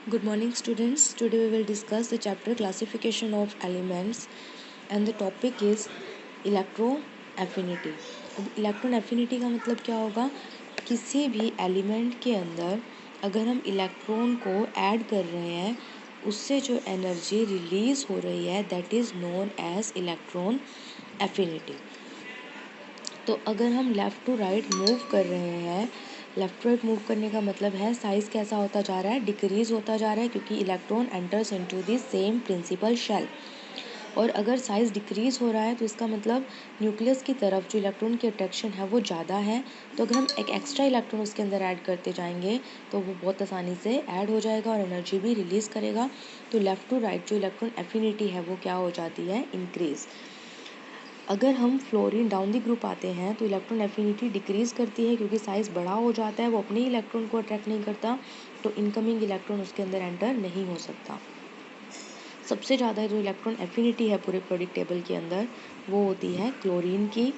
Good morning, students. Today we will discuss the chapter classification of elements and the topic is electroaffinity. अब electroaffinity का मतलब क्या होगा? किसी भी एलिमेंट के अंदर अगर हम इलेक्ट्रॉन को ऐड कर रहे हैं उससे जो एनर्जी रिलीज हो रही है that is known as electron affinity. तो अगर हम लेफ़्ट टू राइट मूव कर रहे हैं, लेफ़्ट टू राइट मूव करने का मतलब है साइज़ कैसा होता जा रहा है, डिक्रीज़ होता जा रहा है, क्योंकि electron enters into the same principal shell. और अगर साइज़ डिक्रीज़ हो रहा है तो इसका मतलब न्यूक्लियस की तरफ जो इलेक्ट्रॉन की अट्रैक्शन है वो ज़्यादा है। तो अगर हम एक एक्स्ट्रा इलेक्ट्रॉन उसके अंदर ऐड करते जाएंगे तो वो बहुत आसानी से ऐड हो जाएगा और एनर्जी भी रिलीज़ करेगा। तो लेफ़्ट टू राइट जो इलेक्ट्रॉन एफिनिटी है वो क्या हो जाती है, इंक्रीज़। अगर हम फ्लोरीन डाउन द ग्रुप आते हैं तो इलेक्ट्रॉन एफिनिटी डिक्रीज़ करती है, क्योंकि साइज़ बड़ा हो जाता है, वो अपने इलेक्ट्रॉन को अट्रैक्ट नहीं करता, तो इनकमिंग इलेक्ट्रॉन उसके अंदर एंटर नहीं हो सकता। सबसे ज़्यादा जो इलेक्ट्रॉन एफिनिटी है पूरे पीरियोडिक टेबल के अंदर वो होती है क्लोरीन की।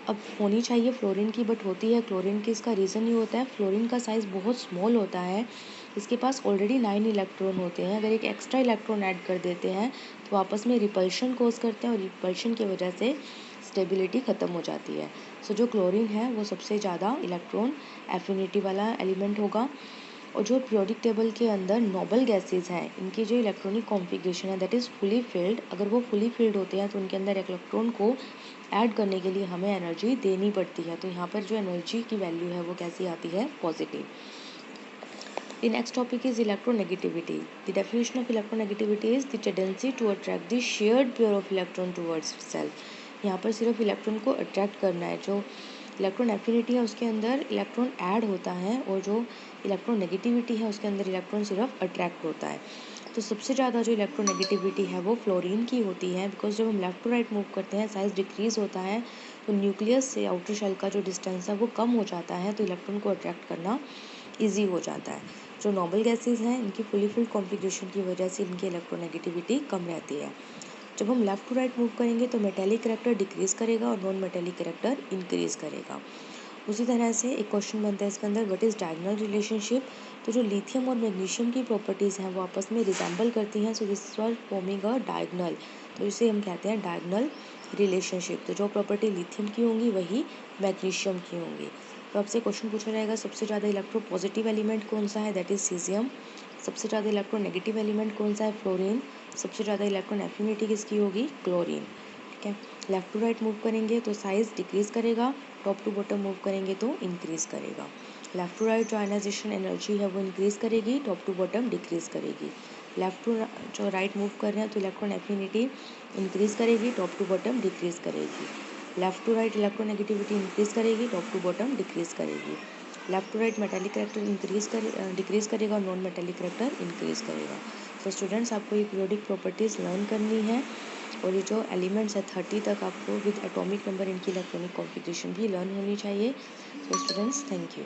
अब होनी चाहिए फ्लोरीन की, बट होती है क्लोरीन की। इसका रीज़न ये होता है फ्लोरीन का साइज़ बहुत स्मॉल होता है, इसके पास ऑलरेडी 9 इलेक्ट्रॉन होते हैं। अगर एक एक्स्ट्रा इलेक्ट्रॉन ऐड कर देते हैं तो आपस में रिपल्शन कोज करते हैं और रिपल्शन की वजह से स्टेबिलिटी ख़त्म हो जाती है। सो जो क्लोरीन है वो सबसे ज़्यादा इलेक्ट्रॉन एफिनिटी वाला एलिमेंट होगा। और जो पीरियोडिक टेबल के अंदर नोबल गैसेज हैं इनकी जो इलेक्ट्रॉनिक कॉन्फ़िगरेशन है दैट इज़ फुली फिल्ड। अगर वो फुली फिल्ड होते हैं तो उनके अंदर इलेक्ट्रॉन को ऐड करने के लिए हमें एनर्जी देनी पड़ती है। तो यहाँ पर जो एनर्जी की वैल्यू है वो कैसी आती है, positive. The next topic is electronegativity. The definition of electronegativity is the tendency to attract the shared pair of electron towards self. यहाँ पर सिर्फ इलेक्ट्रॉन को अट्रैक्ट करना है। जो इलेक्ट्रॉन एफिनिटी है उसके अंदर इलेक्ट्रॉन ऐड होता है और जो इलेक्ट्रॉन नेगेटिविटी है उसके अंदर इलेक्ट्रॉन सिर्फ अट्रैक्ट होता है। तो सबसे ज़्यादा जो इलेक्ट्रोनेगेटिविटी है वो फ्लोरीन की होती है, बिकॉज जब हम लेफ़्ट टू राइट मूव करते हैं साइज़ डिक्रीज़ होता है तो न्यूक्लियस से आउटर शेल का जो डिस्टेंस है वो कम हो जाता है, तो इलेक्ट्रॉन को अट्रैक्ट करना ईजी हो जाता है। जो नोबल गैसेज हैं इनकी फुली फिल्ड कॉन्फ़िगरेशन की वजह से इनकी इलेक्ट्रोनेगेटिविटी कम रहती है। जब हम लेफ़्ट टू राइट मूव करेंगे तो मेटेलिक करैक्टर डिक्रीज़ करेगा और नॉन मेटेलिक करैक्टर इंक्रीज़ करेगा। उसी तरह से एक क्वेश्चन बनता है इसके अंदर, व्हाट इज़ डायगोनल रिलेशनशिप। तो जो लिथियम और मैग्नीशियम की प्रॉपर्टीज़ हैं वो आपस में रिजेंबल करती हैं, so this are forming a diagonal. तो इसे हम कहते हैं डायगोनल रिलेशनशिप। तो जो प्रॉपर्टी लिथियम की होंगी वही मैग्नीशियम की होंगी। तो आपसे क्वेश्चन पूछा जाएगा सबसे ज़्यादा इलेक्ट्रो पॉजिटिव एलिमेंट कौन सा है, दैट इज़ सीजियम। सबसे ज़्यादा इलेक्ट्रो नेगेटिव एलिमेंट कौन सा है, फ्लोरीन। सबसे ज़्यादा इलेक्ट्रॉन एफिनिटी किसकी होगी, क्लोरीन। ठीक है। लेफ़्ट टू राइट मूव करेंगे तो साइज़ डिक्रीज़ करेगा, टॉप टू बॉटम मूव करेंगे तो इंक्रीज़ करेगा। लेफ़्ट टू राइट जो आयनाइजेशन एनर्जी है वो इंक्रीज़ करेगी, टॉप टू बॉटम डिक्रीज़ करेगी। लेफ़्ट टू जो राइट मूव कर रहे हैं तो इलेक्ट्रॉन एफिनिटी इंक्रीज़ करेगी, टॉप टू बॉटम डिक्रीज़ करेगी। Left to right electronegativity increase करेगी, टॉप टू बॉटम डिक्रीज़ करेगी। Left to right metallic character decrease करेगा और नॉन मेटेलिक करैक्टर इंक्रीज़ करेगा। तो स्टूडेंट्स आपको ये पीरियोडिक प्रॉपर्टीज़ लर्न करनी है और ये जो एलिमेंट्स है 30 तक आपको विद एटॉमिक नंबर इनकी इलेक्ट्रॉनिक कॉन्फ़िगरेशन भी लर्न होनी चाहिए। So students, thank you.